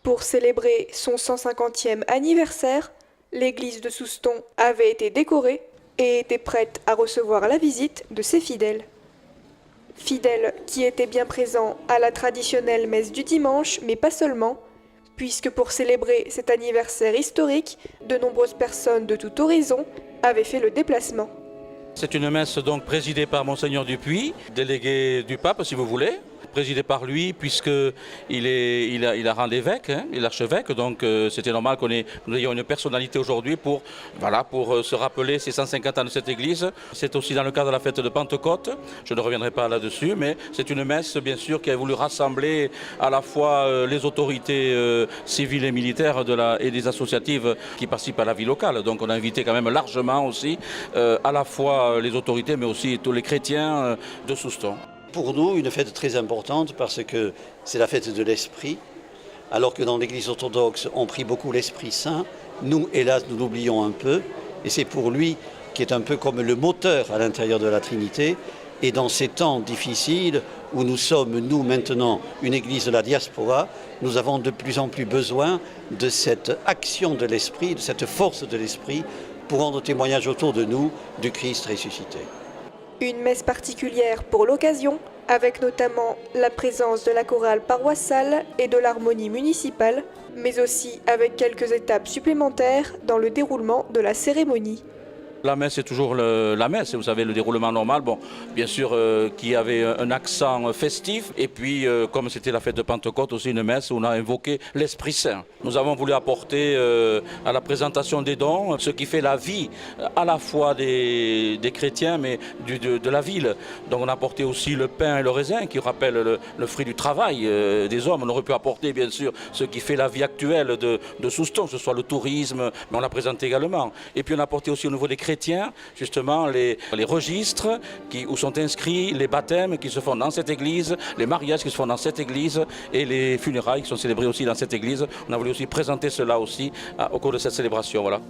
Pour célébrer son 150e anniversaire, l'église de Souston avait été décorée et était prête à recevoir la visite de ses fidèles. Fidèles qui étaient bien présents à la traditionnelle messe du dimanche, mais pas seulement, puisque pour célébrer cet anniversaire historique, de nombreuses personnes de tout horizon avaient fait le déplacement. C'est une messe donc présidée par Monseigneur Dupuy, délégué du pape si vous voulez, présidée par lui puisqu'il a rang d'évêque, il est archevêque, donc c'était normal nous ayons une personnalité aujourd'hui pour se rappeler ces 150 ans de cette église. C'est aussi dans le cadre de la fête de Pentecôte, je ne reviendrai pas là-dessus, mais c'est une messe bien sûr qui a voulu rassembler à la fois les autorités civiles et militaires et des associatives qui participent à la vie locale. Donc on a invité quand même largement aussi à la fois les autorités mais aussi tous les chrétiens de Souston. Pour nous, une fête très importante parce que c'est la fête de l'Esprit. Alors que dans l'Église orthodoxe, on prie beaucoup l'Esprit Saint. Nous, hélas, nous l'oublions un peu. Et c'est pour lui qui est un peu comme le moteur à l'intérieur de la Trinité. Et dans ces temps difficiles où nous sommes, nous, maintenant, une Église de la diaspora, nous avons de plus en plus besoin de cette action de l'Esprit, de cette force de l'Esprit pour rendre témoignage autour de nous du Christ ressuscité. Une messe particulière pour l'occasion, avec notamment la présence de la chorale paroissiale et de l'harmonie municipale, mais aussi avec quelques étapes supplémentaires dans le déroulement de la cérémonie. La messe est toujours la messe, vous savez, le déroulement normal, bon, bien sûr qui avait un accent festif, et puis comme c'était la fête de Pentecôte, aussi une messe où on a invoqué l'Esprit Saint. Nous avons voulu apporter à la présentation des dons ce qui fait la vie à la fois des chrétiens, mais de la ville. Donc on a apporté aussi le pain et le raisin qui rappellent le fruit du travail des hommes. On aurait pu apporter bien sûr ce qui fait la vie actuelle de Souston, que ce soit le tourisme, mais on l'a présenté également. Et puis on a apporté aussi au niveau des chrétiens, justement les registres où sont inscrits les baptêmes qui se font dans cette église, les mariages qui se font dans cette église et les funérailles qui sont célébrées aussi dans cette église. On a voulu aussi présenter cela aussi au cours de cette célébration. Voilà.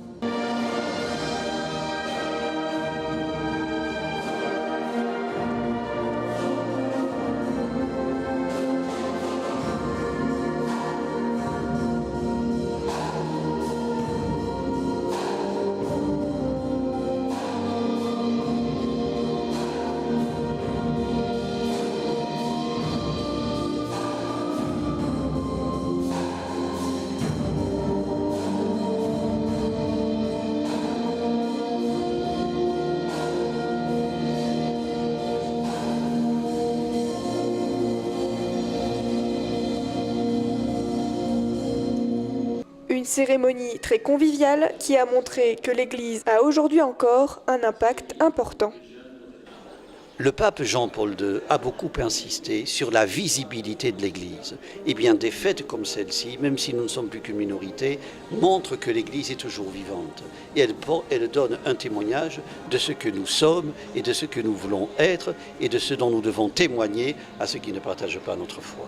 Une cérémonie très conviviale qui a montré que l'Église a aujourd'hui encore un impact important. Le pape Jean-Paul II a beaucoup insisté sur la visibilité de l'Église. Et bien des fêtes comme celle-ci, même si nous ne sommes plus qu'une minorité, montrent que l'Église est toujours vivante. Et elle donne un témoignage de ce que nous sommes et de ce que nous voulons être et de ce dont nous devons témoigner à ceux qui ne partagent pas notre foi.